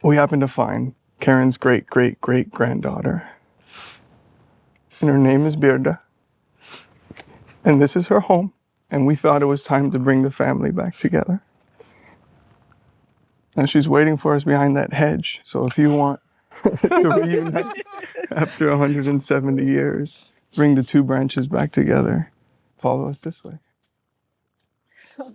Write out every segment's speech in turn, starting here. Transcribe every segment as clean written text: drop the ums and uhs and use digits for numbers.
We happened to find Charan's great-great-great-granddaughter. And her name is Birda. And this is her home. And we thought it was time to bring the family back together. And she's waiting for us behind that hedge. So if you want to reunite after 170 years, bring the two branches back together, follow us this way. Hello.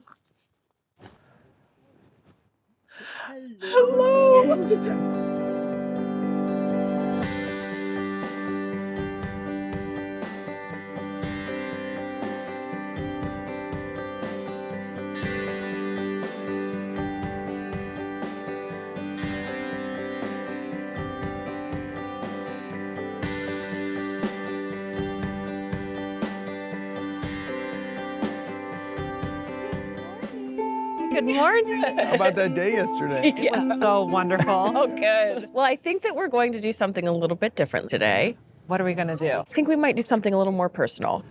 Good morning. How about that day yesterday? It was so wonderful. Oh, good. Well, I think that we're going to do something a little bit different today. What are we going to do? I think we might do something a little more personal.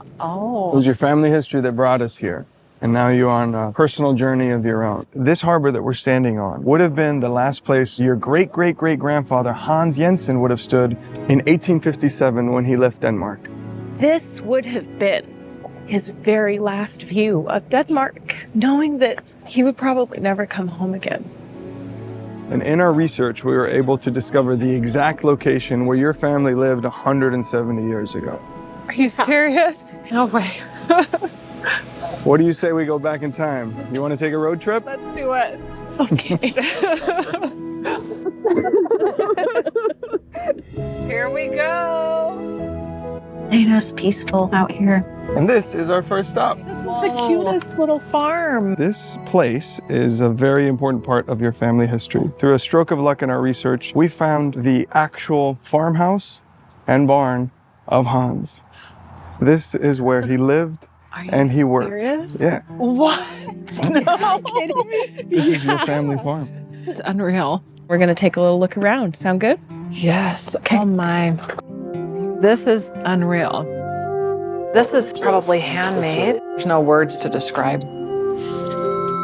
It Oh. was your family history that brought us here. And now you're on a personal journey of your own. This harbor that we're standing on would have been the last place your great-great-great-grandfather Hans Jensen would have stood in 1857 when he left Denmark. This would have been his very last view of Denmark, knowing that he would probably never come home again. And in our research, we were able to discover the exact location where your family lived 170 years ago. Are you serious? No way. What do you say we go back in time? You want to take a road trip? Let's do it. Okay. Here we go. Ain't us peaceful out here. And this is our first stop. This is the cutest little farm. This place is a very important part of your family history. Through a stroke of luck in our research, we found the actual farmhouse and barn of Hans. This is where he lived and he worked. Serious? Yeah, What? No. Kidding me? this is your family farm. It's unreal. We're going to take a little look around. Sound good? Yes. Oh my. This is unreal. This is probably handmade. There's no words to describe.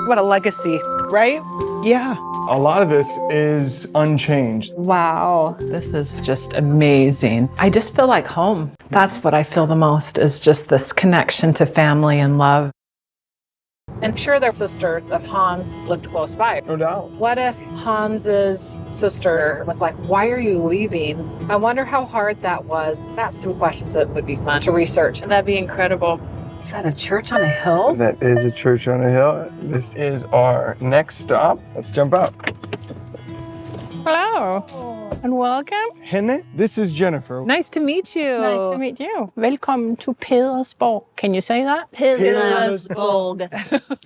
What a legacy, right? Yeah. A lot of this is unchanged. Wow. This is just amazing. I just feel like home. That's what I feel the most, is just this connection to family and love. I'm sure their sister of Hans lived close by. No doubt. What if Hans's sister was like, why are you leaving? I wonder how hard that was. That's some questions that would be fun to research. That'd be incredible. Is that a church on a hill? That is a church on a hill. This is our next stop. Let's jump out. Hello and welcome. Henne, this is Jennifer. Nice to meet you. Nice to meet you. Welcome to Pedersborg. Can you say that? Pedersborg.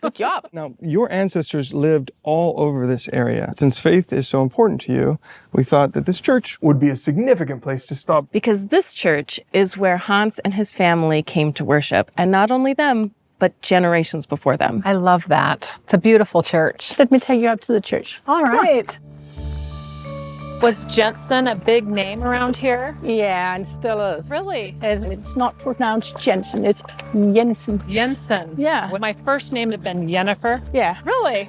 Good job. Now, your ancestors lived all over this area. Since faith is so important to you, we thought that this church would be a significant place to stop. Because this church is where Hans and his family came to worship. And not only them, but generations before them. I love that. It's a beautiful church. Let me take you up to the church. All right. Was Jensen a big name around here? Yeah, and still is. Really? It's not pronounced Jensen, it's Jensen. Jensen. Yeah. Would my first name have been Jennifer? Yeah. Really?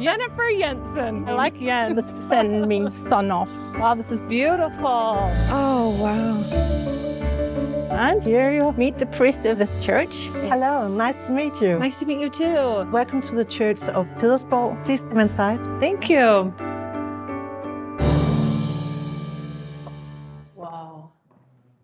Jennifer Jensen. I like The Jens. sen means son of. Wow, this is beautiful. Oh, wow. And here you meet the priest of this church. Hello, nice to meet you. Nice to meet you too. Welcome to the Church of Pedersborg. Please come inside. Thank you. Wow,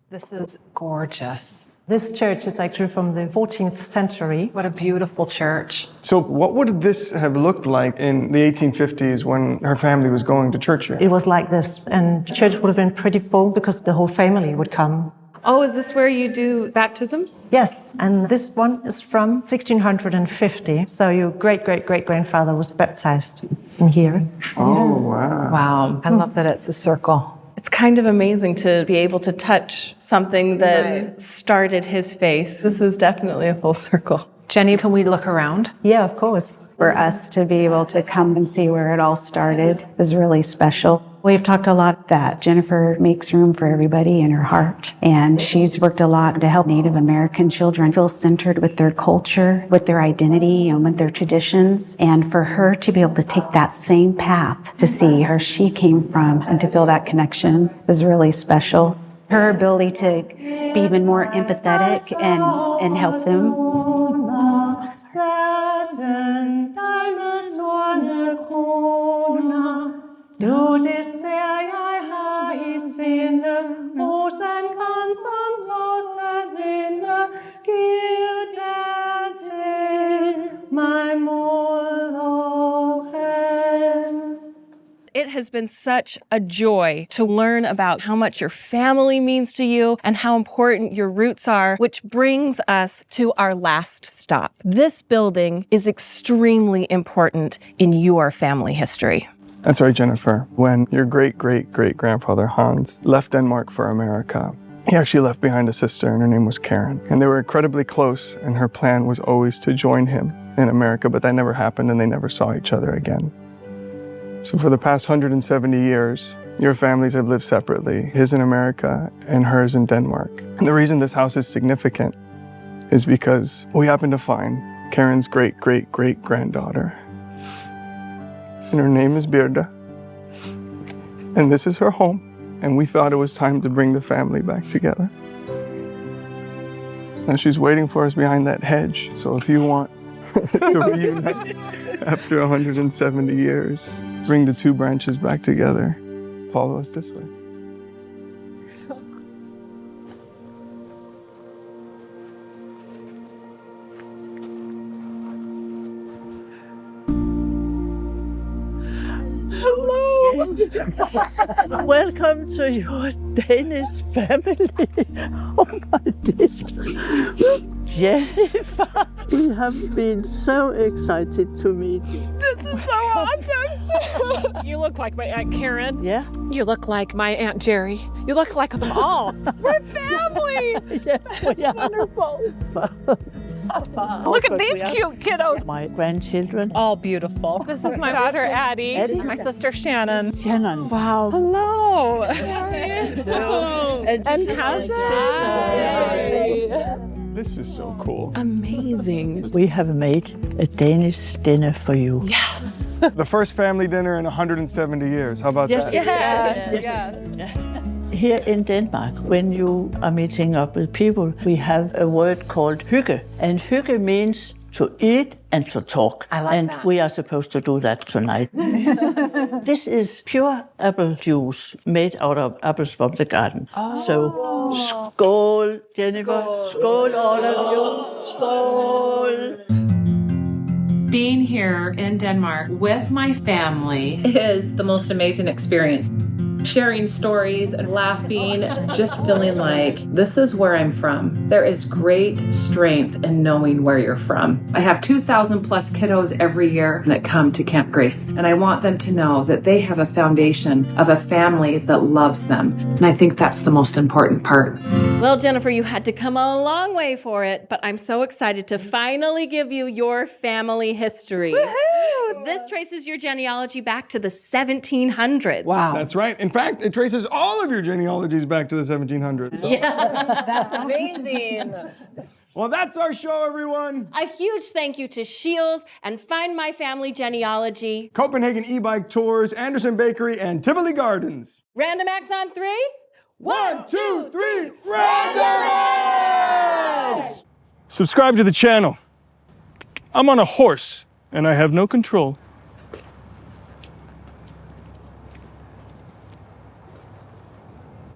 this is gorgeous. This church is actually from the 14th century. What a beautiful church. So what would this have looked like in the 1850s when her family was going to church here? It was like this, and the church would have been pretty full because the whole family would come. Oh, is this where you do baptisms? Yes, and this one is from 1650. So your great-great-great-grandfather was baptized in here. Oh, wow. Wow, I love that it's a circle. It's kind of amazing to be able to touch something that started his faith. This is definitely a full circle. Jenny, can we look around? Yeah, of course. For us to be able to come and see where it all started is really special. We've talked a lot that Jennifer makes room for everybody in her heart, and she's worked a lot to help Native American children feel centered with their culture, with their identity, and with their traditions. And for her to be able to take that same path to see where she came from and to feel that connection is really special. Her ability to be even more empathetic and help them. Du det ser jeg her I sinne, rosen kan som blåset vinde, giv det til mig mod og hen. It has been such a joy to learn about how much your family means to you and how important your roots are, which brings us to our last stop. This building is extremely important in your family history. That's right, Jennifer. When your great-great-great-grandfather Hans left Denmark for America, he actually left behind a sister, and her name was Charan. And they were incredibly close, and her plan was always to join him in America, but that never happened, and they never saw each other again. So for the past 170 years, your families have lived separately, his in America and hers in Denmark. And the reason this house is significant is because we happened to find Charan's great-great-great-granddaughter. And her name is Birda. And this is her home. And we thought it was time to bring the family back together. And she's waiting for us behind that hedge. So if you want to reunite after 170 years, bring the two branches back together, follow us this way. Welcome to your Danish family. Oh my dear. Jennifer, we have been so excited to meet you. This is so awesome. You look like my Aunt Charan. Yeah? You look like my Aunt Jerry. You look like them all. We're family. Yes, we are. Wonderful. Look at these cute kiddos. My grandchildren. All beautiful. This is my daughter, Addie. Addie. My sister, Shannon. Shannon. Wow. Hello. How are you? And how's sister. This is so cool. Amazing. We have made a Danish dinner for you. Yes. The first family dinner in 170 years. How about that? Yes. Here in Denmark, when you are meeting up with people, we have a word called hygge. And hygge means to eat and to talk. I like and that. we are supposed to do that tonight. This is pure apple juice made out of apples from the garden. Oh. So, skål, Jennifer. Skål, all of you. Skål. Being here in Denmark with my family is the most amazing experience. Sharing stories and laughing, just feeling like this is where I'm from. There is great strength in knowing where you're from. I have 2,000 plus kiddos every year that come to Camp Grace, and I want them to know that they have a foundation of a family that loves them. And I think that's the most important part. Well, Jennifer, you had to come a long way for it, but I'm so excited to finally give you your family history. Woohoo! This traces your genealogy back to the 1700s. Wow. That's right. In fact, it traces all of your genealogies back to the 1700s. So. That's amazing. Well, that's our show, everyone. A huge thank you to Scheels and Find My Family Genealogy. Copenhagen e-bike tours, Anderson Bakery, and Tivoli Gardens. Random acts on 3. 1, 2, 3, Random Acts! Subscribe to the channel. I'm on a horse, and I have no control.